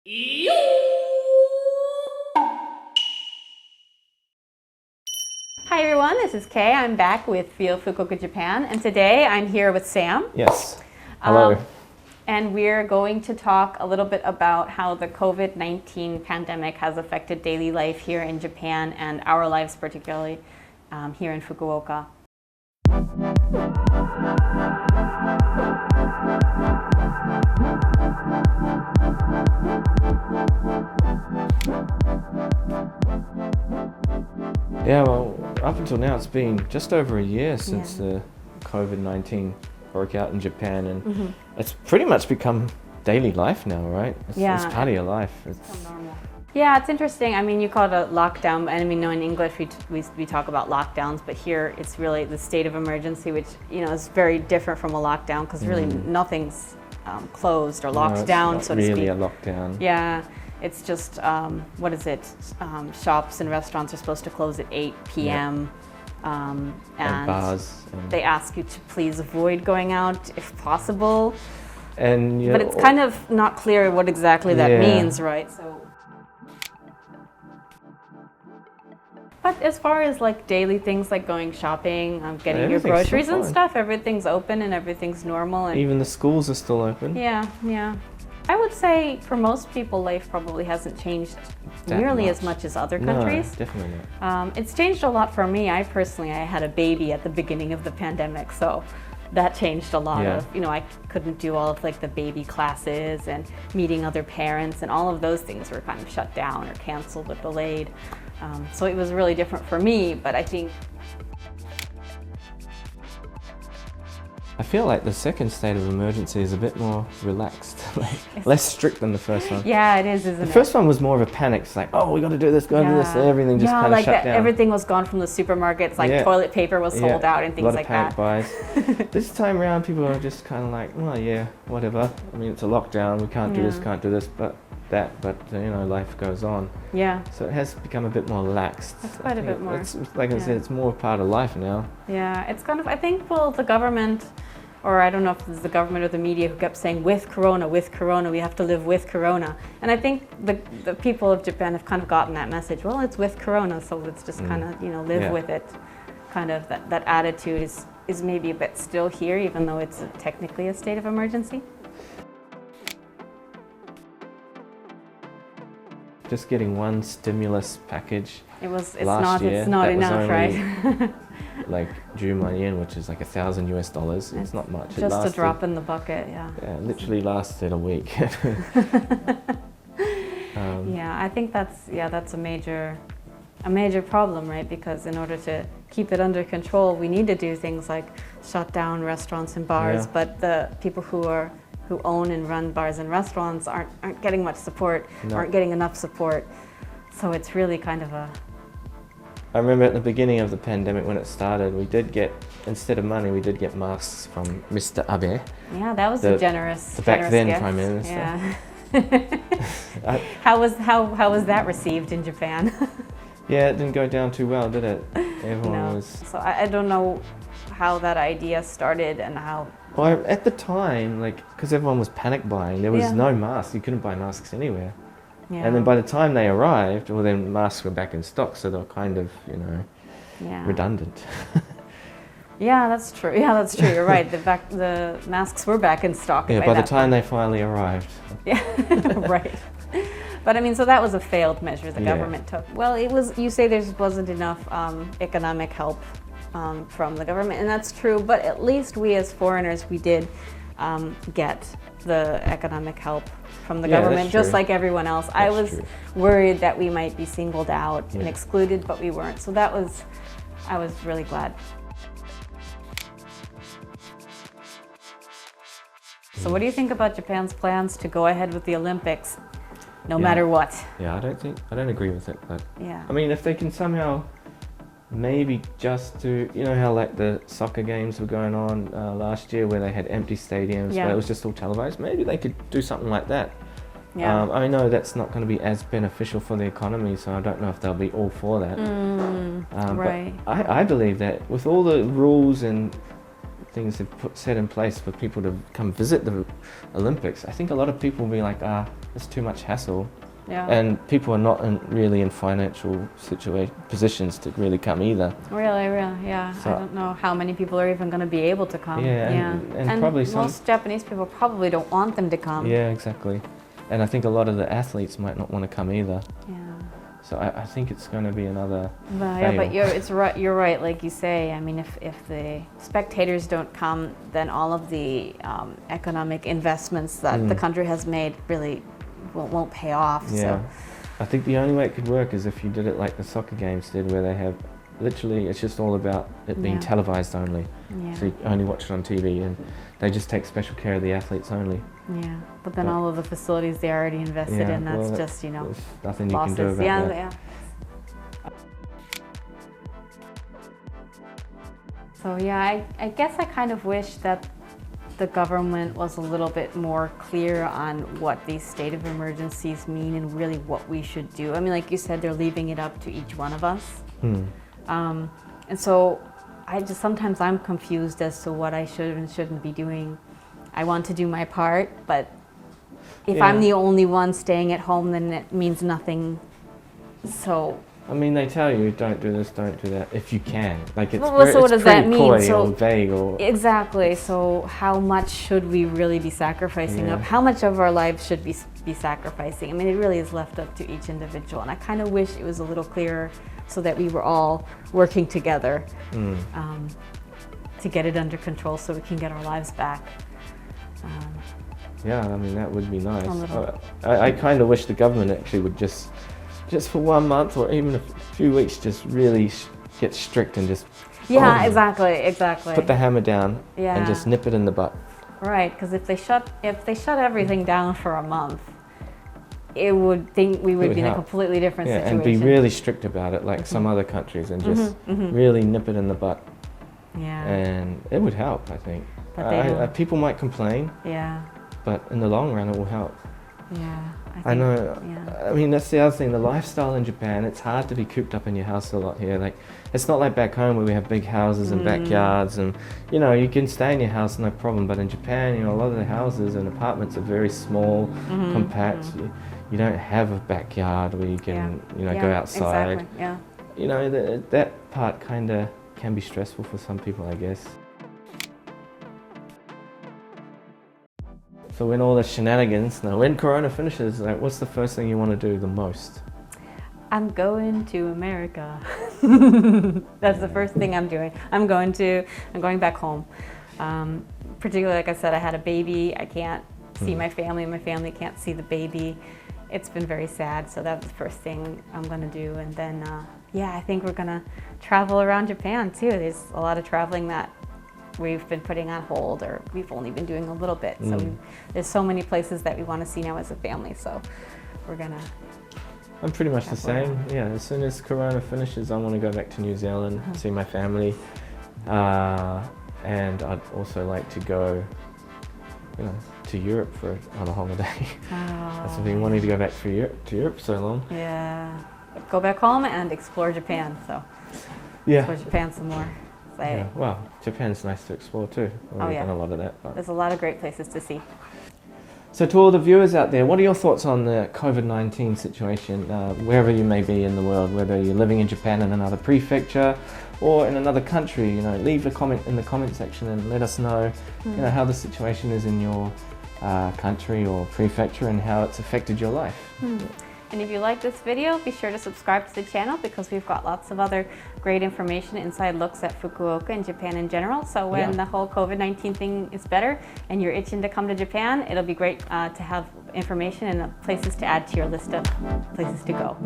Hi everyone, this is Kay. I'm back with Feel Fukuoka Japan, and today I'm here with Sam. Yes. Hello. And we're going to talk a little bit about how the COVID-19 pandemic has affected daily life here in Japan and our lives particularly here in Fukuoka. Yeah, well, up until now it's been just over a year since the COVID-19 broke out in Japan, and it's pretty much become daily life now, right? It's part of your life. It's so normal. Yeah, it's interesting. I mean, you call it a lockdown, and I mean, in English we talk about lockdowns, but here it's really the state of emergency, which is very different from a lockdown because really nothing's closed or locked down, so to speak. It's really a lockdown. Yeah. It's just, what is it? Shops and restaurants are supposed to close at 8 p.m. And bars. They ask you to please avoid going out if possible. And but it's kind of not clear what exactly that means, right? So. But as far as like daily things like going shopping, getting your groceries and stuff, everything's open and everything's normal. And even the schools are still open. Yeah. I would say for most people, life probably hasn't changed nearly as much as other countries. No, definitely not. It's changed a lot for me. I had a baby at the beginning of the pandemic, so that changed a lot of, I couldn't do all of like the baby classes and meeting other parents, and all of those things were kind of shut down or canceled or delayed. So it was really different for me, but I think I feel like the second state of emergency is a bit more relaxed, less strict than the first one. Yeah, it is, isn't it? The first one was more of a panic. It's like, oh, we got to do this, do this. Everything just kind of shut down. Everything was gone from the supermarkets, like toilet paper was sold out and things like that. A lot of panic buys. This time around, people are just kind of like, oh yeah, whatever. I mean, it's a lockdown. We can't do this, but life goes on. Yeah. So it has become a bit more relaxed. It's quite a bit more. It's, like I said, it's more part of life now. Yeah, it's kind of, I think, the government, or I don't know if it's the government or the media, who kept saying, with Corona, we have to live with Corona. And I think the people of Japan have kind of gotten that message. Well, it's with Corona, so let's just kind of, live with it. Kind of that attitude is maybe a bit still here, even though it's technically a state of emergency. Just getting one stimulus package. It's not enough, right? Like Juma yen, which is like $1,000 US. It's not much. Just a drop in the bucket, yeah. Yeah, it literally lasted a week. I think that's a major problem, right? Because in order to keep it under control, we need to do things like shut down restaurants and bars. But the people who own and run bars and restaurants aren't getting much support, aren't getting enough support. So it's really kind of a... I remember at the beginning of the pandemic when it started, we did get, instead of money, we did get masks from Mr. Abe. Yeah, that was a generous back then gift. Prime Minister. Yeah. How was that received in Japan? Yeah, it didn't go down too well, did it? Everyone was... So I don't know how that idea started and how... Well, at the time, because everyone was panic buying, there was no masks. You couldn't buy masks anywhere. Yeah. And then by the time they arrived, then masks were back in stock, so they were kind of, redundant. Yeah, that's true. You're right. The masks were back in stock. Yeah, by the time they finally arrived. Yeah, right. But I mean, so that was a failed measure the government took. Well, you say there wasn't enough economic help from the government, and that's true, but at least we as foreigners, we did get the economic help from the government, just like everyone else. I was worried that we might be singled out and excluded, but we weren't. So I was really glad. So what do you think about Japan's plans to go ahead with the Olympics, no matter what? Yeah, I don't agree with it, but I mean, if they can somehow maybe just to, how like the soccer games were going on last year where they had empty stadiums, but it was just all televised, maybe they could do something like that. I know that's not going to be as beneficial for the economy, so I don't know if they'll be all for that. Right. But I believe that with all the rules and things they've set in place for people to come visit the Olympics, I think a lot of people will be like, it's too much hassle. Yeah. And people are not really in financial positions to really come either. Really, yeah. So, I don't know how many people are even going to be able to come. Yeah, and probably most Japanese people probably don't want them to come. Yeah, exactly. And I think a lot of the athletes might not want to come either. Yeah. So I think it's going to be another Yeah, but you're right, like you say. I mean, if the spectators don't come, then all of the economic investments that the country has made really won't pay off. Yeah. So. I think the only way it could work is if you did it like the soccer games did, where they have literally, it's just all about it being televised only. Yeah. So you only watch it on TV, and they just take special care of the athletes only. Yeah, but then all of the facilities they already invested in, that's just, you know, there's nothing you losses. can do about that. Yeah. So yeah, I guess I kind of wish that the government was a little bit more clear on what these state of emergencies mean and really what we should do. I mean, like you said, they're leaving it up to each one of us. And so sometimes I'm confused as to what I should and shouldn't be doing. I want to do my part, but if I'm the only one staying at home, then it means nothing. So. I mean, they tell you don't do this, don't do that, if you can. Like it's, so what does that mean? Coy so or vague or exactly. So how much should we really be sacrificing up? How much of our lives should we be sacrificing? I mean, it really is left up to each individual, and I kind of wish it was a little clearer so that we were all working together to get it under control, so we can get our lives back. Yeah, I mean, that would be nice. I kind of wish the government actually would just for 1 month or even a few weeks, just really get strict and just exactly. Put the hammer down and just nip it in the butt. Right, because if they shut everything down for a month, we would be in a completely different situation. And be really strict about it, like some other countries, and just really nip it in the butt. Yeah. And it would help, I think. But people might complain. Yeah. But in the long run, it will help. Yeah. I know. Yeah. I mean, that's the other thing. The lifestyle in Japan, it's hard to be cooped up in your house a lot here. Like, it's not like back home where we have big houses and backyards, and you can stay in your house no problem. But in Japan, a lot of the houses and apartments are very small, compact. You don't have a backyard where you can, go outside. Exactly. Yeah. That part kind of can be stressful for some people, I guess. So when all the shenanigans, when Corona finishes, like, what's the first thing you want to do the most? I'm going to America. That's the first thing I'm doing. I'm going back home. Particularly, like I said, I had a baby. I can't see my family. My family can't see the baby. It's been very sad, so that's the first thing I'm going to do. And then, I think we're going to travel around Japan too. There's a lot of traveling that we've been putting on hold, or we've only been doing a little bit. So there's so many places that we want to see now as a family. So we're gonna. I'm pretty much the same. Yeah, as soon as Corona finishes, I want to go back to New Zealand, see my family, and I'd also like to go, to Europe on a holiday. I've been wanting to go back to Europe so long. Yeah, go back home and explore Japan. So explore Japan some more. Yeah, well, Japan's nice to explore too. We've done a lot of that. There's a lot of great places to see. So to all the viewers out there, what are your thoughts on the COVID-19 situation, wherever you may be in the world, whether you're living in Japan in another prefecture or in another country? Leave a comment in the comment section and let us know, how the situation is in your country or prefecture and how it's affected your life. And if you like this video, be sure to subscribe to the channel, because we've got lots of other great information, inside looks at Fukuoka and Japan in general. So when the whole COVID-19 thing is better and you're itching to come to Japan, it'll be great to have information and places to add to your list of places to go.